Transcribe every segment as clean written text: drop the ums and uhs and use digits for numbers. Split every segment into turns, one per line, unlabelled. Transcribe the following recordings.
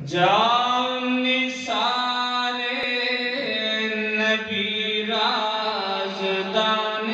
جان سارے نبی رازدان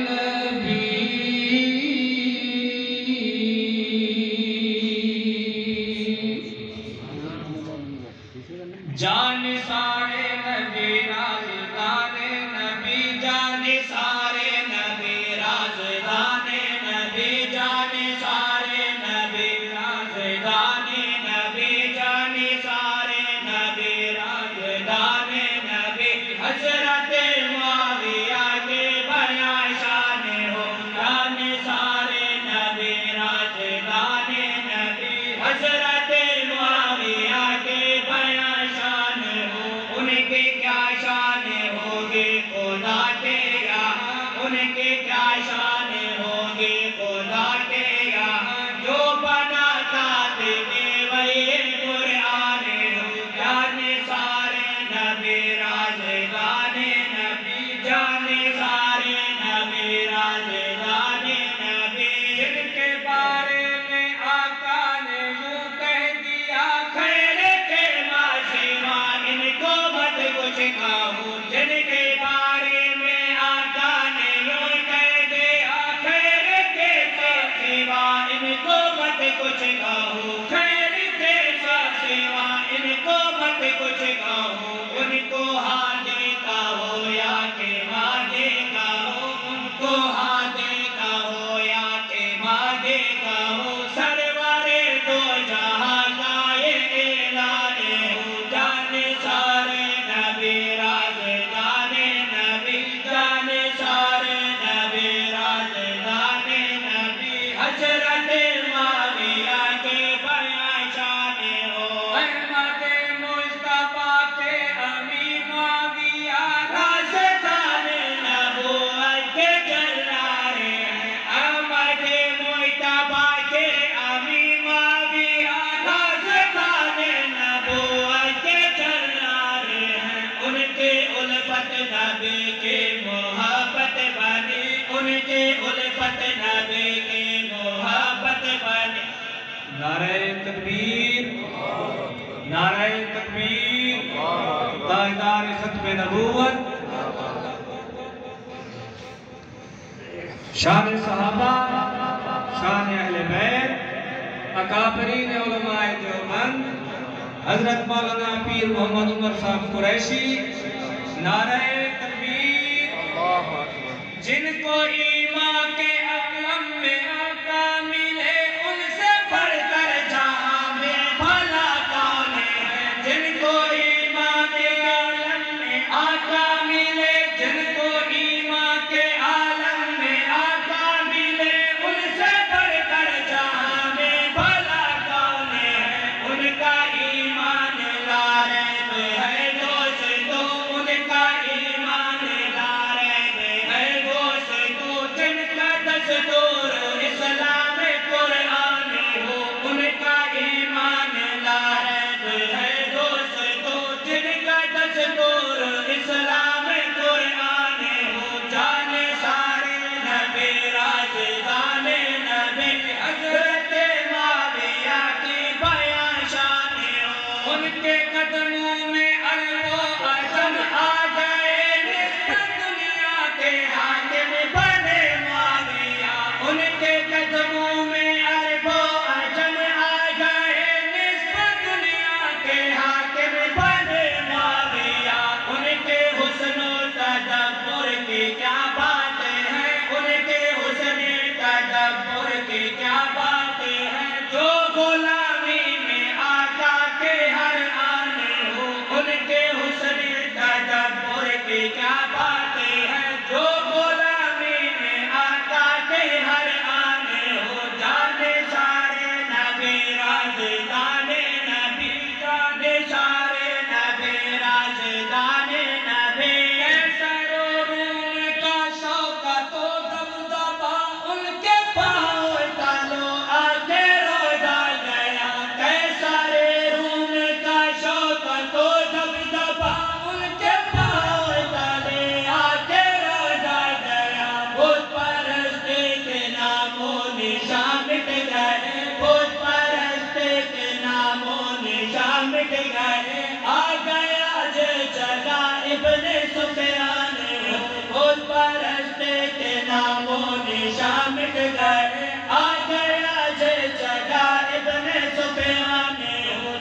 نبی جان سارے نبی رازدان نبی جان سارے نبی رازدان نبی جان سارے نبی رازدان نبی جان سارے نبی رازدان نبی حضرت معاویہ کے بیاں شان ہو جان سارے نبی رازدان نبی حضرت معاویہ کے بیاں شان ہو ان کے کیا شان ہوگے خدا کے یہاں ان کے کیا شان ہوگے خدا کے یہاں جو بناتا تھے وہی قرآن ہو جان سارے نبی رازدان نبی جان سارے نبی رازدان نبی جن کے بارے میں آقا نے یوں کہہ دیا خیر کے ماں سوا ان کو مت کچھ کہو جن کے بارے میں آقا نے یوں کہہ دیا خیر کے سوا ان کو مت کچھ کہو خیر کے سوا ان کو مت کچھ کہو ان کو ہاں دیکھا ہو یا کہ ماں دیکھا ہو ان کو ہاں دیکھا ہو یا کہ ماں دیکھا ہو سرور دو جہاں کا یہ اعلان ہو جان سارے نبی رازدان نبی جان سارے نبی رازدان نبی حضرت معاویہ کے بیاں شان ہو احمد مصطفیٰ کے امی معاویہ رازدان نبوت کے جلال ہیں احمد مصطفیٰ کے امی معاویہ رازدان نبوت کے جلال ہیں ان کے الفت نبی کی محبت بنی ان کے الفت نبی کی محبت بنی نعرہ تکبیر نعرہ تکبیر تاجدار ختم نبوت شان صحابہ شان اہل بیت اکابرین علماء دیوبند حضرت مولانا پیر محمد عمر صاحب قریشی نعرہ تکبیر جن کو ایمان کے عالم میں آقا ملے ان سے بڑھ کر جہاں میں بھلا کون ہے جن کو ایمان کے عالم میں آقا ملے جن کو ایمان کے عالم میں آقا ملے ان سے بڑھ کر جہاں میں بھلا کون ہے ان کا ایمان لا ریب ہے دوستو ان کا ایمان لا ریب ہے دوستو جن کا دستور اسلام قرآن ہو ان کا ایمان لا ریب ہے دوستو جن کا دستور اسلام قرآن ہو جان سارے نبی رازدان نبی حضرت معاویہ کی بیاں شان ہو ان کے قدموں میں عرب و عجم آ گئے نصف دنیا کے حاکم بنے معاویہ ان کے قدموں میں عرب و عجم آ گئے نصف دنیا کے حاکم بنے معاویہ ان کے حسن و تدبر کی کیا باتیں ہیں ان کے حسن تدبر کی کیا باتیں ہیں جو غلامی میں آقا کے ہر آنے ہو
مٹ گئے آ گیا جو چلا ابن سفیان بت پرست کے نام و نشان مٹ گئے آ گیا جو چلا ابن سفیان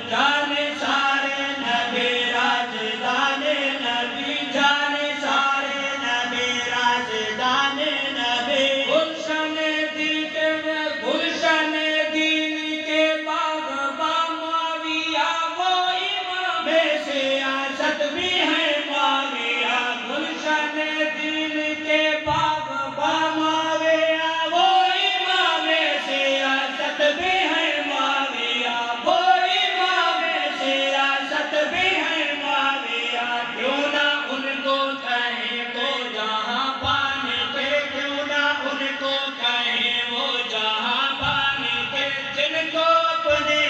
جانے سارے نبی رازدان نبی جانے سارے نبی رازدان نبی گلشن دین کے باغباں معاویہ وہ امام سیاست بھی ہے معاویہ گلشن دین کے باغباں معاویہ وہ امام سیاست بھی ہے معاویہ وہ امام سیاست بھی ہے معاویہ کیوں نہ ان کو کہیں وہ جہاں پانے کے کیوں نہ ان کو کہیں وہ جہاں پانے کے جن کو اپنے